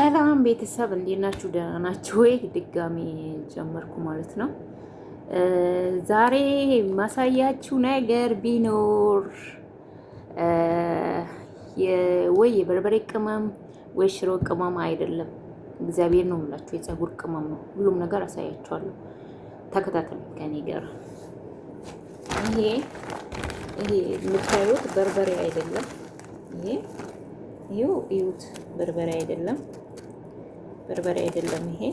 ሰላም ቤተሰብ እንዴት ናችሁ? ደህና ናችሁ ወይ? ድጋሜ ጀመርኩ ማለት ነው። ዛሬ ማሳያችሁ ነገር ቢኖር ወይ የበርበሬ ቅመም ወይ ሽሮ ቅመም አይደለም፣ እግዚአብሔር ነው የምላችሁ፣ የፀጉር ቅመም ነው። ሁሉም ነገር አሳያችኋለሁ። ተከታተሉ ከኔ ጋር። ይሄ የምታዩት በርበሬ አይደለም። ይሄው እዩት፣ በርበሬ አይደለም፣ በርበሬ አይደለም። ይሄ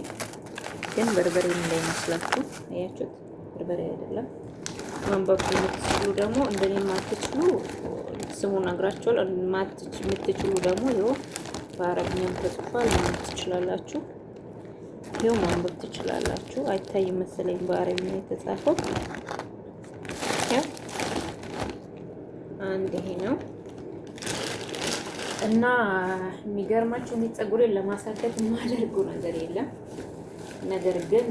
ግን በርበሬ እንዳይመስላችሁ፣ አያችሁት? በርበሬ አይደለም። ማንበብ የምትችሉ ደግሞ እንደኔ የማትችሉ ስሙን ነግራችኋል። የምትችሉ ደግሞ ይኸው በአረብኛም ተጽፏል፣ ማንበብ ትችላላችሁ። ይኸው ማንበብ ትችላላችሁ። አይታይም መሰለኝ በአረብኛ የተጻፈው። አንድ ይሄ ነው እና የሚገርማችሁ እኔ ፀጉሬን ለማሳደግ የማደርገው ነገር የለም። ነገር ግን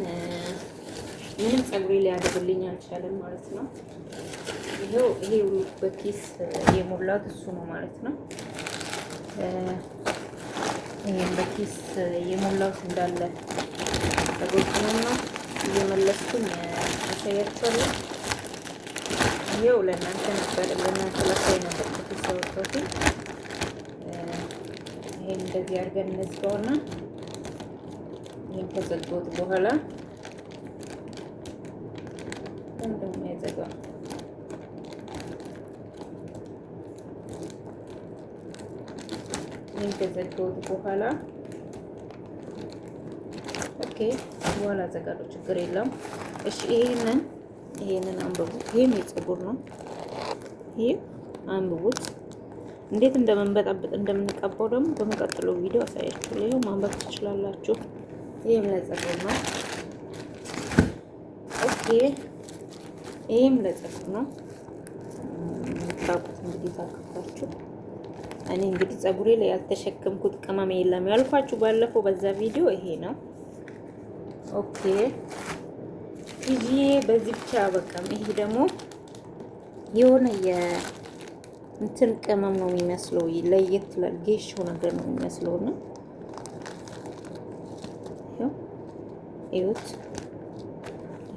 ምንም ፀጉሬ ሊያደርግልኝ አልቻለም ማለት ነው። ይሄ በኪስ የሞላት እሱ ነው ማለት ነው። ይሄን በኪስ የሞላት እንዳለ ተጎድቶና እየመለስኩኝ አሳያችኋለሁ። ይሄው ለእናንተ ላሳይ ነበር ከኪስ ያወጣሁት። ይሄን እንደዚህ አድርገን እንዝጋውና ይሄን ከዘጋሁት በኋላ እንደውም ያዘጋው ይሄን ከዘጋሁት በኋላ ኦኬ፣ በኋላ ዘጋለሁ፣ ችግር የለም። እሺ፣ ይሄንን አንብቡት። ይሄም የፀጉር ነው። ይሄ አንብቡት። እንዴት እንደምንበጣበጥ እንደምንቀባው ደግሞ በመቀጠለው ቪዲዮ አሳያችኋለሁ። ይሄው ማንበብ ትችላላችሁ። ይሄም ለፀጉር ነው። ኦኬ፣ ይሄም ለፀጉር ነው። ታውቁት እንግዲህ ታውቃላችሁ። እኔ እንግዲህ ፀጉሬ ላይ ያልተሸከምኩት ቅመም የለም ያልኳችሁ ባለፈው በዛ ቪዲዮ ይሄ ነው። ኦኬ፣ ይሄ በዚህ ብቻ በቃም። ይሄ ደግሞ የሆነ እንትን ቅመም ነው የሚመስለው፣ ለየት ይላል። ጌሾ ነገር ነው የሚመስለው ነው።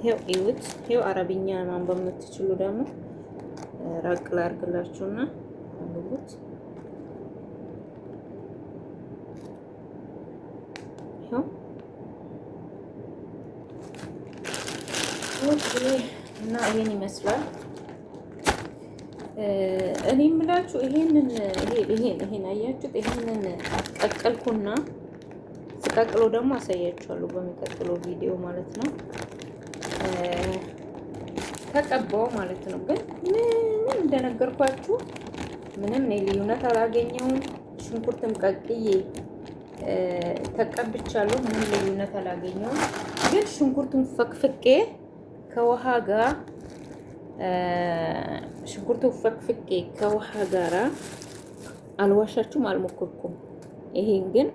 ይኸው አረብኛ ማንበብ የምትችሉ ደግሞ ራቅ ላድርግላችሁና አንብቡት። እና ይሄን ይመስላል። እኔ የምላችሁ ይሄን አያችሁት? ይሄንን ቀቀልኩና ስቀቅሎ ደግሞ አሳያችኋለሁ በሚቀጥለው ቪዲዮ ማለት ነው። ተቀባው ማለት ነው። ግን ምን እንደነገርኳችሁ ምንም ልዩነት አላገኘውም። ሽንኩርትም ቀቅዬ ተቀብቻለሁ። ምንም ልዩነት አላገኘውም። ግን ሽንኩርቱን ፈቅፍቄ ከውሃ ጋር ከውሃ ጋራ አልዋሻችሁም፣ አልሞከርኩም። ይሄን ግን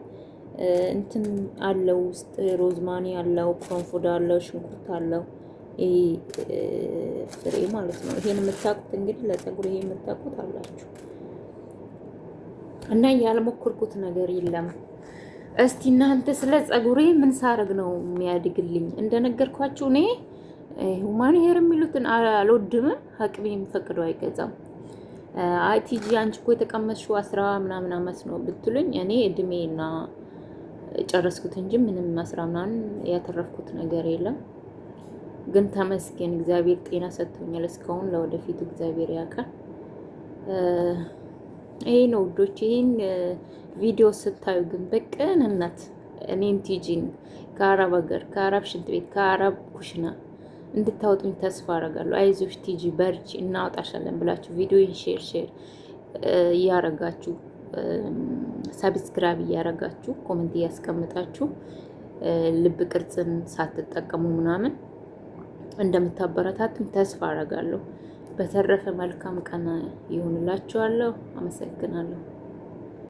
እንትን አለው ውስጥ ሮዝማኒ አለው፣ ኮንፎዳ አለው፣ ሽንኩርት አለው። ይሄ ፍሬ ማለት ነው። ይሄን የምታውቁት እንግዲህ ለፀጉር ይሄ የምታውቁት አላችሁ እና ያልሞከርኩት ነገር የለም። እስቲ እናንተ ስለ ፀጉሬ ምን ሳረግ ነው የሚያድግልኝ? እንደነገርኳችሁ እኔ ሁማን ሄር የሚሉትን አልወድም። አቅሜ የሚፈቅደው አይገዛም። ቲጂ አንቺ እኮ የተቀመጥሽው 10 ምናምን አመት ነው ብትሉኝ እኔ እድሜና ጨረስኩት እንጂ ምንም 10 ምናምን ያተረፍኩት ነገር የለም። ግን ተመስገን እግዚአብሔር ጤና ሰጥቶኛል እስካሁን። ለወደፊቱ እግዚአብሔር ያውቃል። ይሄ ነው ውዶች። ይሄን ቪዲዮ ስታዩ ግን በቅንነት እኔን ቲጂን ከአረብ ሀገር፣ ከአረብ ሽንት ቤት፣ ከአረብ ኩሽና እንድታወጡኝ ተስፋ አደርጋለሁ። አይዞሽ ቲጂ በርቺ፣ እናወጣሻለን ብላችሁ ቪዲዮን ሼር እያረጋችሁ ሰብስክራይብ እያረጋችሁ ኮሜንት እያስቀምጣችሁ ልብ ቅርጽን ሳትጠቀሙ ምናምን እንደምታበረታቱኝ ተስፋ አደርጋለሁ። በተረፈ መልካም ቀን ይሁንላችኋለሁ። አመሰግናለሁ።